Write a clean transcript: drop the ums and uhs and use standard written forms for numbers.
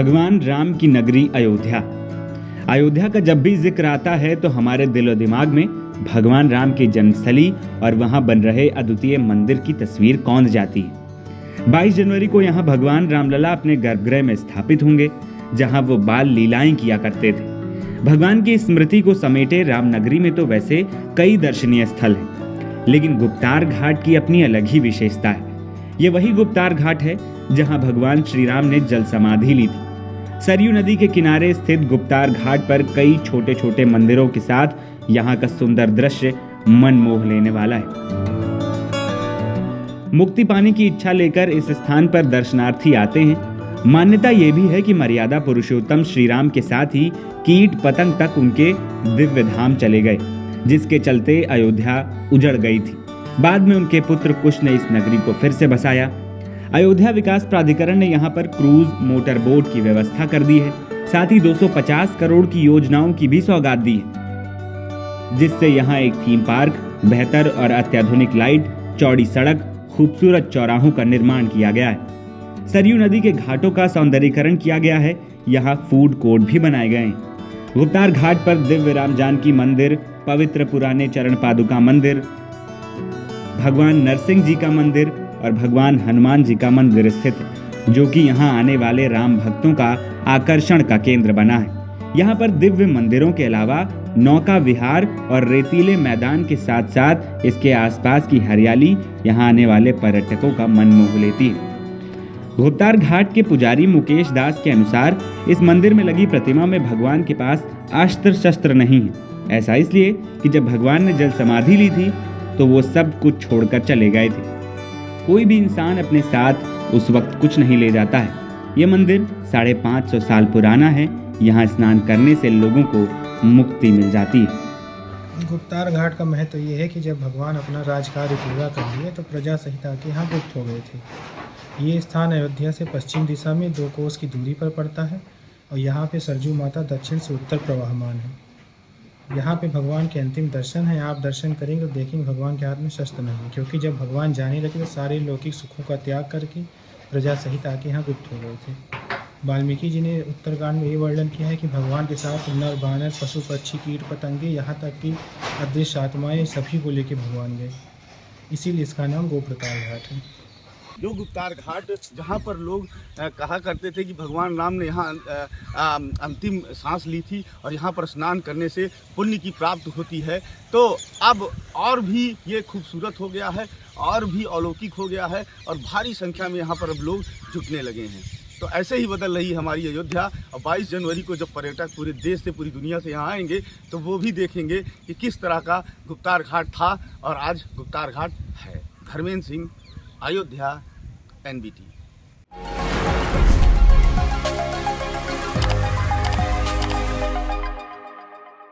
भगवान राम की नगरी अयोध्या। अयोध्या का जब भी जिक्र आता है तो हमारे दिलो दिमाग में भगवान राम की जन्मस्थली और वहां बन रहे अद्वितीय मंदिर की तस्वीर कौंध जाती है। 22 जनवरी को यहाँ भगवान रामलला अपने गर्भगृह में स्थापित होंगे, जहां वो बाल लीलाएं किया करते थे। भगवान की स्मृति को समेटे रामनगरी में तो वैसे कई दर्शनीय स्थल हैं, लेकिन गुप्तार घाट की अपनी अलग ही विशेषता है। ये वही गुप्तार घाट है जहां भगवान श्री राम ने जल समाधि ली थी। सरयू नदी के किनारे स्थित गुप्तार घाट पर कई छोटे छोटे मंदिरों के साथ यहाँ का सुंदर दृश्य मन मोह लेने वाला है। मुक्ति पाने की इच्छा लेकर इस स्थान पर दर्शनार्थी आते हैं। मान्यता ये भी है कि मर्यादा पुरुषोत्तम श्री राम के साथ ही कीट पतंग तक उनके दिव्य धाम चले गए, जिसके चलते अयोध्या उजड़ गई थी। बाद में उनके पुत्र कुश ने इस नगरी को फिर से बसाया। अयोध्या विकास प्राधिकरण ने यहाँ पर क्रूज मोटर बोट की व्यवस्था कर दी है। साथ ही 250 करोड़ की योजनाओं की भी सौगात दी है, जिससे यहाँ एक थीम पार्क, बेहतर और अत्याधुनिक लाइट, चौड़ी सड़क, खूबसूरत चौराहों का निर्माण किया गया है। सरयू नदी के घाटों का सौंदर्यीकरण किया गया है। यहाँ फूड कोर्ट भी बनाए गए हैं। गुप्तार घाट पर दिव्य राम जानकी मंदिर, पवित्र पुराने चरण पादुका मंदिर, भगवान नरसिंह जी का मंदिर और भगवान हनुमान जी का मंदिर स्थित है, जो कि यहाँ आने वाले राम भक्तों का आकर्षण का केंद्र बना है। यहाँ पर दिव्य मंदिरों के अलावा नौका विहार और रेतीले मैदान के साथ साथ इसके आसपास की हरियाली यहाँ आने वाले पर्यटकों का मन मोह लेती है। गुप्तार घाट के पुजारी मुकेश दास के अनुसार इस मंदिर में लगी प्रतिमा में भगवान के पास अस्त्र शस्त्र नहीं है। ऐसा इसलिए कि जब भगवान ने जल समाधि ली थी तो वो सब कुछ छोड़कर चले गए थे। कोई भी इंसान अपने साथ उस वक्त कुछ नहीं ले जाता है। ये मंदिर 550 साल पुराना है। यहाँ स्नान करने से लोगों को मुक्ति मिल जाती है। गुप्तार घाट का महत्व ये है कि जब भगवान अपना राजकार्य पूरा कर लिए तो प्रजा सहित आके यहाँ गुप्त हो गए थे। ये स्थान अयोध्या से पश्चिम दिशा में 2 कोस की दूरी पर पड़ता है और यहाँ पे सरजू माता दक्षिण से उत्तर प्रवाहमान है। यहाँ पे भगवान के अंतिम दर्शन है। आप दर्शन करेंगे तो देखेंगे भगवान के हाथ में शस्त्र नहीं है, क्योंकि जब भगवान जाने लगे तो सारे लौकिक सुखों का त्याग करके प्रजा सहित आके यहाँ गुप्त हो गए थे। वाल्मीकि जी ने उत्तरकांड में ये वर्णन किया है कि भगवान के साथ नर बानर, पशु पक्षी, कीट पतंगे, यहाँ तक कि अदृश्य आत्माएं सभी को लेके भगवान गए। इसीलिए इसका नाम गोप्रताल घाट है। जो गुप्तार घाट, जहाँ पर लोग कहा करते थे कि भगवान राम ने यहाँ अंतिम सांस ली थी और यहाँ पर स्नान करने से पुण्य की प्राप्ति होती है, तो अब और भी ये खूबसूरत हो गया है, और भी अलौकिक हो गया है और भारी संख्या में यहाँ पर अब लोग जुटने लगे हैं। तो ऐसे ही बदल रही है हमारी अयोध्या। और 22 जनवरी को जब पर्यटक पूरे देश से, पूरी दुनिया से यहाँ आएंगे तो वो भी देखेंगे कि किस तरह का गुप्तार घाट था और आज गुप्तार घाट है। धर्मेंद्र सिंह, अयोध्या, NBT।